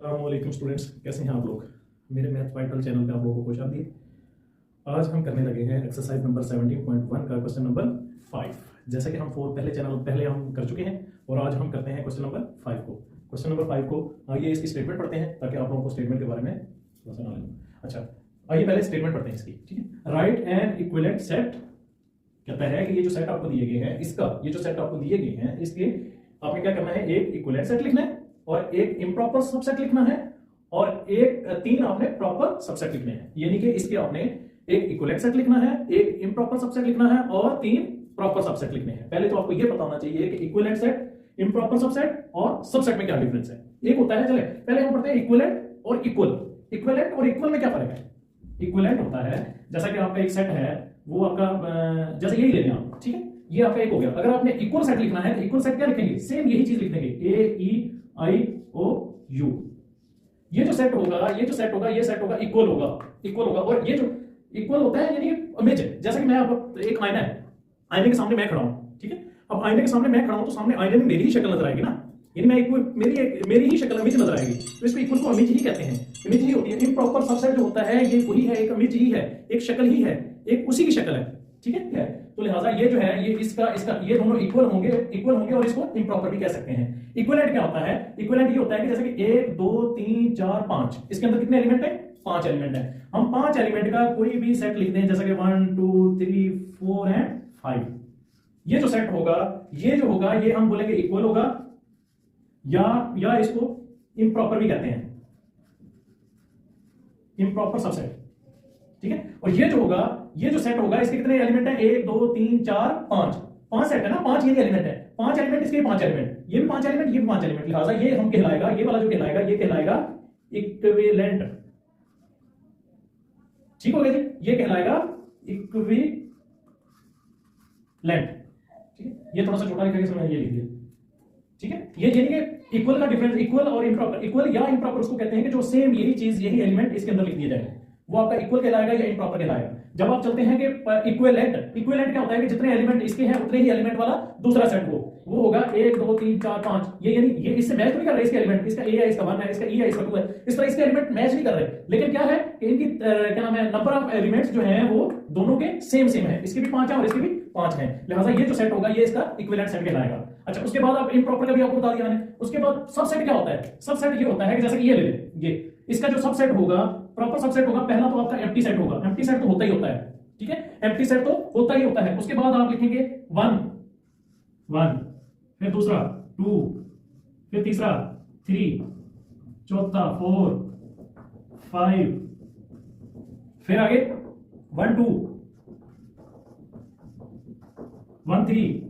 अस्सलामुअलैकुम स्टूडेंट्स, कैसे हैं आप लोग। मेरे मैथ वाइटल चैनल पे आप लोगों को खुश आमदीद। आज हम करने लगे हैं एक्सरसाइज नंबर 17.1 का क्वेश्चन नंबर 5। जैसा कि हम पहले हम कर चुके हैं और आज हम करते हैं क्वेश्चन नंबर 5 को। क्वेश्चन नंबर 5 को आइए इसकी स्टेटमेंट पढ़ते हैं ताकि आप लोगों को स्टेटमेंट के बारे में थोड़ा सा नॉलेज हो। अच्छा, आइए पहले स्टेटमेंट पढ़ते हैं इसकी, ठीक है। राइट एन इक्विवेलेंट सेट कहता है कि ये जो सेट आपको दिए गए हैं, ये जो सेट आपको दिए गए हैं, इसके आपने क्या करना है, एक इक्विवेलेंट सेट लिखना है और एक इम्प्रॉपर सबसेट लिखना है और तीन आपने प्रॉपर सबसेट लिखने हैं। यानी कि इसके आपने एक इक्विवेलेंट सेट लिखना है, एक इम्प्रॉपर सबसेट लिखना है और तीन प्रॉपर सबसेट लिखने हैं। पहले तो आपको यह पता होना चाहिए कि इक्विवेलेंट सेट, इम्प्रॉपर सबसेट और सबसेट में क्या डिफरेंस है। एक होता है, चले पहले हम पढ़ते हैं इक्विवेलेंट और इक्वल। इक्विवेलेंट और इक्वल में क्या फर्क है। इक्विवेलेंट होता है जैसा कि आपका एक सेट है, वो आपका जैसे यही ले लें आप, ठीक है, ये आपका एक हो गया। अगर आपने इक्वल सेट लिखना है तो इक्वल सेट क्या लिखेंगे, सेम यही चीज लिख देंगे, AEIOU। ये जो सेट होगा, ये सेट होगा इक्वल होगा। और ये जो इक्वल होता है यानी इमेज है। जैसा कि मैं आपको एक आईना है, आईने के सामने मैं खड़ा हूं, ठीक है। अब आईने के सामने मैं खड़ा हूं तो सामने आईने में मेरी ही शक्ल नजर आएगी ना, यानी मेरी ही शक्ल इमेज नजर आएगी, तो इसको इक्वल को इमेज ही कहते हैं। इमेज ही होती है। इम्प्रॉपर सबसेट जो होता है ये वही है, एक इमेज ही है, एक शक्ल ही है, एक उसी की शक्ल है, ठीक है। तो लिहाजा ये जो है, ये इसका ये दोनों इक्वल होंगे और इसको इम्प्रॉपर भी कह सकते हैं। इक्विवेलेंट क्या होता है, इक्विवेलेंट ये होता है कि जैसे कि 1 2 3 4 5, इसके अंदर कितने एलिमेंट है, 5 एलिमेंट है। हम 5 एलिमेंट का कोई भी सेट लिख दें, जैसे कि 1 2 3 4 एंड 5। ये जो सेट होगा, ये हम बोलेंगे इक्वल होगा या इसको इम्प्रॉपर भी कहते हैं, इम्प्रॉपर सबसेट, ठीक है। और ये जो सेट होगा, इसके कितने एलिमेंट है, 1 2 3 4 5 सेट है ना, 5 ये एलिमेंट है, 5 एलिमेंट, इसके 5 एलिमेंट, ये भी 5 एलिमेंट, ये भी 5 एलिमेंट। लिहाजा ये हम कहलाएगा, ये वाला जो कहलाएगा, ये कहलाएगा इक्विवेलेंट, ठीक हो गया जी, ये कहलाएगा इक्विवेलेंट, ठीक है। ये थोड़ा सा छोटा लिखा है, ये लिख दिया, ठीक है। ये यानी कि इक्वल का डिफरेंस, इक्वल और इम्प्रॉपर, इक्वल या इम्प्रॉपर उसको कहते हैं कि जो सेम यही चीज, यही एलिमेंट इसके अंदर लिख दिया जाए, वो आपका इक्वल कहलाएगा या इम्प्रॉपर कहलाएगा। जब आप चलते हैं कि इक्विवेलेंट क्या होता है कि जितने एलिमेंट इसके हैं उतने ही एलिमेंट वाला दूसरा सेट वो होगा 1 2 3 4 5। ये यानी ये इससे मैच नहीं कर रहे इसके एलिमेंट, इसका A है, इसका 1 है, इसका E है, इसका 2 है, इस तरह इसके एलिमेंट मैच नहीं कर रहे। लेकिन क्या है कि इनकी क्या नाम है, नंबर ऑफ एलिमेंट्स जो हैं वो दोनों के सेम है, इसके भी 5 है और इसके भी 5 है। लिहाजा ये जो सेट होगा ये इसका इक्विवेलेंट सेट कहलाएगा। अच्छा, उसके बाद आप इम्प्रॉपर का भी आपको बता दिया मैंने। उसके बाद सबसेट क्या होता है, सबसेट ये होता है कि जैसे कि ये ले लें, ये इसका जो सबसेट होगा, प्रॉपर सबसेट होगा, पहला तो आपका एम्प्टी सेट होगा। एम्प्टी सेट तो होता ही होता है, ठीक है, एम्प्टी सेट तो होता ही होता है। उसके बाद आप लिखेंगे 1 फिर दूसरा 2, फिर तीसरा 3, चौथा 4 5, फिर आगे 1 2 1 3।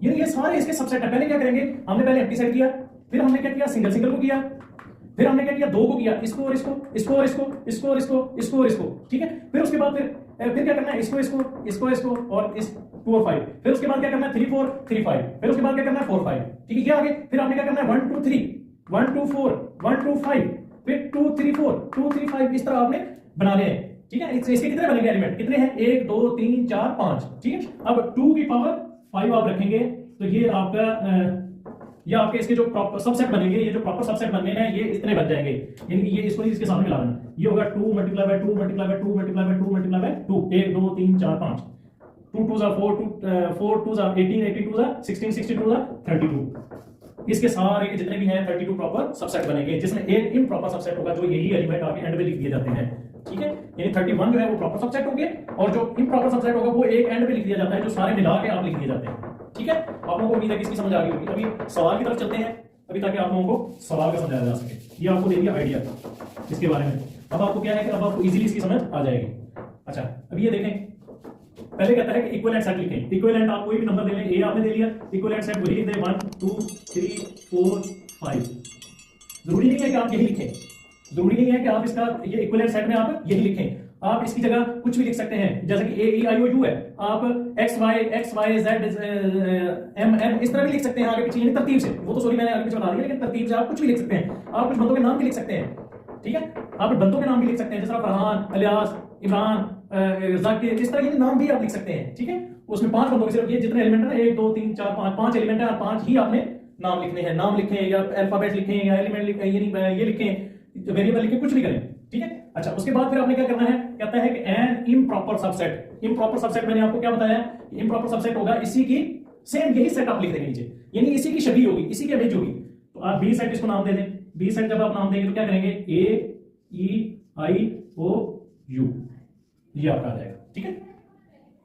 ये सारे इसके सबसेट है। पहले क्या करेंगे, हमने पहले एम्प्टी सेट किया, फिर हमने क्या किया, सिंगल को किया, फिर हमने क्या किया, 2 को किया, इसको और इसको, ठीक है। फिर उसके बाद फिर क्या करना है, इसको और इस 2 और 5। फिर उसके बाद क्या करना है, 3 4 3 5। फिर उसके बाद क्या करना है, 4 5, ठीक है। ये आगे फिर आपने क्या करना है, 1 2 3 1 2 4 1 2 5, फिर 2 3 4 2 3 5, इस तरह आपने बनाने हैं, ठीक है। इसके कितने बनेंगे एलिमेंट, कितने हैं, 1 2 3 4 5, ठीक है। अब 2 की पावर 5 आप रखेंगे तो ये आपका ये आपके इसके जो प्रॉपर सबसेट बनेंगे, ये जो प्रॉपर सबसेट बनने हैं ये इतने बन जाएंगे। यानी कि ये इसको इसके सामने मिला देना, ये होगा 2 × 2 × 2 × 2 × 2 × 2, 1 2 3 4 5, 2 2 4 4 2 18 18 2 16 62 32। इसके सारे के जितने भी हैं 32 प्रॉपर सबसेट बनेंगे, जिसमें एक इम्प्रॉपर सबसेट होगा जो यही एलिमेंट आगे एंड में लिख दिए जाते हैं, ठीक है। यानी 31 जो है वो प्रॉपर सबसेट होंगे और जो इम्प्रॉपर सबसेट होगा वो एक एंड में लिख दिया जाता है, जो सारे मिला के आप लिख दिए जाते हैं, ठीक है। आप लोगों को उम्मीद है कि इसकी समझ आ गई होगी। अभी सवाल की तरफ चलते हैं अभी, ताकि आप लोगों को सवाल का समझाया जा सके। ये आपको दे दिया आइडिया इसके बारे में। अब आपको क्या है कि अब आपको इजीली इसकी समझ आ जाएगी। अच्छा, अभी ये देखें, पहले कहता है कि इक्विवेलेंट सेट लिखें। इक्विवेलेंट आप कोई भी नंबर दे लें, ए आपने दे लिया, इक्विवेलेंट सेट वही लिख दें 1 2 3 4 5। जरूरी नहीं है कि आप यही लिखें, जरूरी नहीं है कि आप इसका ये इक्विवेलेंट सेट में आप यही लिखें। आप इसकी जगह कुछ भी लिख सकते हैं, जैसे कि AEIOU है, आप XY Z M इस तरह भी लिख सकते हैं, आगे पीछे, यानी तरतीब से। वो तो सॉरी मैंने आगे पीछे बता दिया, लेकिन तरतीब से आप कुछ भी लिख सकते हैं। आप कुछ बंदों के नाम भी लिख सकते हैं, ठीक है। आप बंदों के नाम भी लिख सकते हैं, जैसे फरहान, इलियास, इमरान, जाकिर, इस तरह के नाम भी आप लिख सकते हैं, ठीक है। उसमें 5 बंदों के सिर्फ ये जितने एलिमेंट है ना, 1 2 3 4 5 एलिमेंट है और 5 ही आपने नाम लिखने हैं, नाम लिखें या अल्फाबेट लिखें या एलिमेंट लिखें, ये लिखें, वेरिएबल लिखें, कुछ भी करें, ठीक है। अच्छा, उसके बाद फिर आपने क्या करना है, कहता है कि an improper subset. Improper subset मैंने आपको क्या बताया, इम्प्रॉपर सबसेट होगा इसी की सेम यही सेट आप लिख देंगे नीचे, यानी इसी की छवि होगी, इसी की इमेज होगी। तो आप बी सेट इसको नाम दे दें। बी सेट जब आप नाम देंगे तो क्या करेंगे, ए ई आई ओ यू, ये आपका आ जाएगा, ठीक है,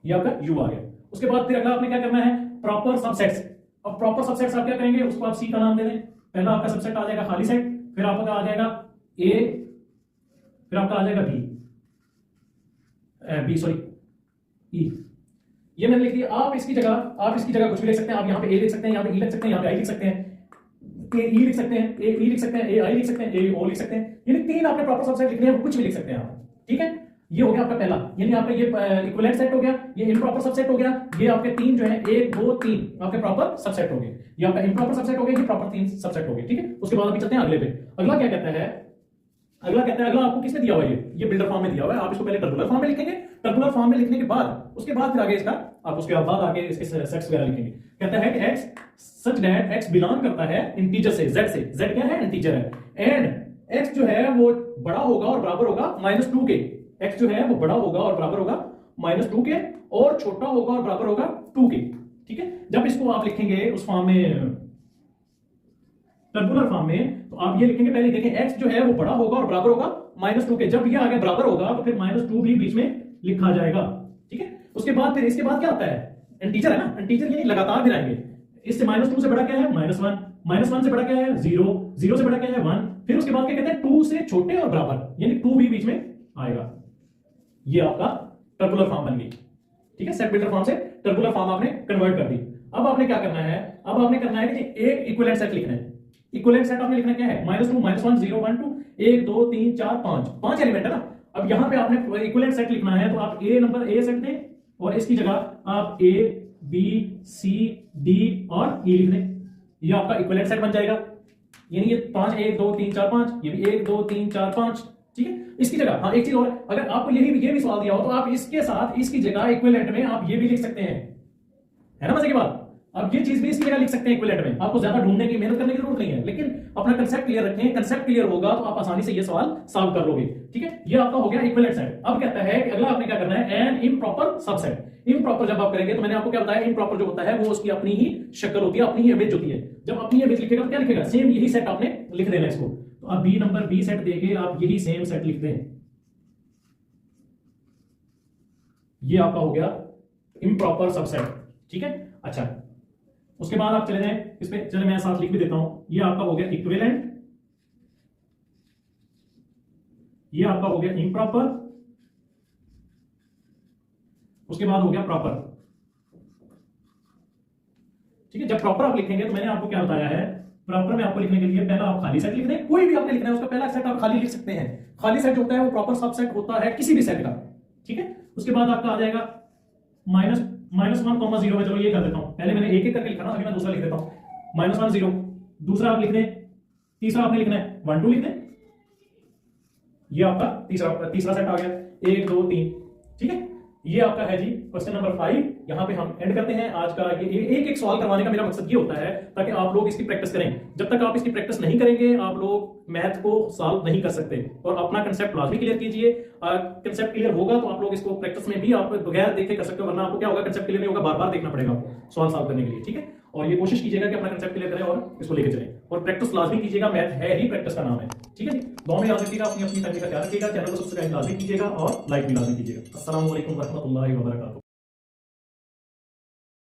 ये आपका यू आ गया। उसके बाद फिर अगला आपने क्या करना है, प्रॉपर सबसेट्स। अब प्रॉपर सबसेट्स आप क्या करेंगे, उसको आप सी का नाम दे दें। पहला आपका सबसेट आ जाएगा खाली सेट, फिर आपका आ जाएगा ए, फिर आपका आ जाएगा बी सॉरी ई, ये मैंने लिख दिया। आप इसकी जगह कुछ भी लिख सकते हैं। आप यहाँ पे ए लिख सकते हैं, यहाँ पे ई लिख सकते हैं, यहाँ पे आई लिख सकते हैं, ए ई लिख सकते हैं, ए ई लिख सकते हैं, ए आई लिख सकते हैं, ए ओ लिख सकते हैं, यानी 3 आपने प्रॉपर सबसेट लिखने हैं, वो कुछ भी लिख सकते हैं आप, ठीक है। ये हो गया आपका पहला, यानी आपका ये इक्विवेलेंट सेट हो गया, ये इम्प्रॉपर सबसेट हो गया, ये आपके 3 जो है 1 2 3 आपके प्रॉपर सबसेट हो गए, ये आपका इम्प्रॉपर सबसेट हो गया, ये प्रॉपर 3 सबसेट हो गए, ठीक है। उसके बाद अभी चलते हैं अगले पे। अगला क्या कहता है, अगला आपको किसने दिया हुआ है, ये बिल्डर फॉर्म में दिया हुआ है। आप इसको पहले टर्बुलर फॉर्म में लिखेंगे, टर्बुलर फॉर्म में लिखने के बाद उसके बाद फिर आगे इसका आप उसके बाद आगे इसके सेट्स वगैरह लिखेंगे। कहता है कि x such that x belong करता है इंटीजर से, z से, z क्या है, इंटीजर है, एंड x जो है वो बड़ा होगा और बराबर होगा -2 के, x जो है वो बड़ा होगा और बराबर होगा -2 के, और छोटा होगा और बराबर होगा 2 के, ठीक है। जब इसको आप लिखेंगे उस फॉर्म में, टर्बुलर फॉर्म में, तो आप ये लिखेंगे, पहले देखें x जो है वो बड़ा होगा और बराबर होगा -2 के। जब ये आगे बराबर होगा तो फिर -2 भी बीच में लिखा जाएगा, ठीक है। उसके बाद फिर इसके बाद क्या आता है, इंटीजर है ना, इंटीजर यानी लगातार फिर आएंगे। इससे -2 से बड़ा क्या है, -1, -1 से बड़ा क्या है, 0, 0 से बड़ा क्या है, 1, फिर उसके बाद क्या कहते हैं 2 से छोटे और बराबर, यानी 2 भी बीच में आएगा। ये आपका टर्बुलर फॉर्म बन गई, ठीक है। सेट बिल्डर फॉर्म से टर्बुलर फॉर्म आपने कन्वर्ट कर दी। अब आपने क्या करना है, अब आपने करना है कि एक इक्विवेलेंट सेट लिखना है। इक्विवेलेंट सेट आपने लिखना क्या है, -2 -1 0 1 2 1 2 3 4 5 एलिमेंट है ना। अब यहां पे आपने इक्विवेलेंट सेट लिखना है, तो आप ए सेट दें और इसकी जगह आप ए बी सी डी और ई लिख दें, ये आपका इक्विवेलेंट सेट बन जाएगा। यानी ये 5 1 2 3 4 5, ये भी 1 2 3 4 5, ठीक है। इसकी जगह हाँ एक चीज और, अगर आपको ये भी सवाल दिया हो तो आप इसके साथ इसकी जगह इक्विवेलेंट में आप ये भी लिख सकते हैं, है ना मजे की बात। अब ये चीज भी इसकी जगह लिख सकते हैं इक्विवेलेंट में, आपको ज्यादा ढूंढने की मेहनत करने की जरूरत नहीं है, लेकिन अपना कंसेप्ट क्लियर रखें। कंसेप्ट क्लियर होगा तो आप आसानी से ये सवाल सॉल्व कर लोगे, ठीक है। ये आपका हो गया इक्विवेलेंट सेट। अब कहता है कि अगला आपने क्या करना है, एन इम्प्रॉपर सबसेट। इम्प्रॉपर जब आप करेंगे तो मैंने आपको क्या बताया, इम्प्रॉपर जो होता है वो उसकी अपनी ही शक्ल होती है, अपनी ही इमेज होती है। जब अपनी इमेज लिखेगा तो क्या लिखेगा, सेम यही सेट आपने लिख देना इसको। तो आप बी नंबर बी सेट देके आप यही सेम सेट लिख दें, ये आपका हो गया इम्प्रॉपर सबसेट, ठीक है। अच्छा, उसके बाद आप चले जाएं इस पे, चले मैं साथ लिख भी देता हूं। ये आपका हो गया इक्विवेलेंट, ये आपका हो गया इम्प्रॉपर, उसके बाद हो गया प्रॉपर, ठीक है। जब प्रॉपर आप लिखेंगे तो मैंने आपको क्या बताया है, प्रॉपर में आपको लिखने के लिए पहला आप खाली सेट लिख दें, कोई भी आपने लिखना है उसका पहला सेट आप खाली लिख सकते हैं। खाली सेट जो होता है वो प्रॉपर सबसेट होता है किसी भी सेट का, ठीक है। उसके बाद आपका आ जाएगा -1, 0 में, चलो ये कर देता हूं, पहले मैंने एक एक करके लिखा ना, अभी मैं दूसरा लिख देता हूं। -1 0, दूसरा आप लिख दें, तीसरा आपने लिखना है 1 2 लिख दें, ये आपका तीसरा सेट आ गया 1 2 3, ठीक है। ये आपका है जी क्वेश्चन नंबर 5। यहां पे हम एंड करते हैं आज का। ये एक सवाल करवाने का मेरा मकसद ये होता है ताकि आप लोग इसकी प्रैक्टिस करें। जब तक आप इसकी प्रैक्टिस नहीं करेंगे आप लोग मैथ को सॉल्व नहीं कर सकते। और अपना कंसेप्ट लाजमी क्लियर कीजिए। कंसेप्ट क्लियर होगा तो आप लोग इसको प्रैक्टिस में भी आप बगैर देखे कर सकते हो, वरना आपको क्या होगा, कंसेप्ट क्लियर नहीं होगा, बार बार देखना पड़ेगा आपको सवाल सॉल्व करने के लिए, ठीक है। और ये कोशिश कीजिएगा कि अपना कंसेप्ट क्लियर करें और इसको लेके चलें, और प्रैक्टिस लाजमी कीजिएगा। मैथ है ही प्रैक्टिस का नाम है, ठीक है जी। दुआ में याद रखिएगा, अपनी फैमिली का ख्याल रखिएगा, चैनल को सब्सक्राइब लाजमी कीजिएगा और लाइक भी लाजमी कीजिएगा। अस्सलाम वालेकुम रहमतुल्लाहि व बरकातहू।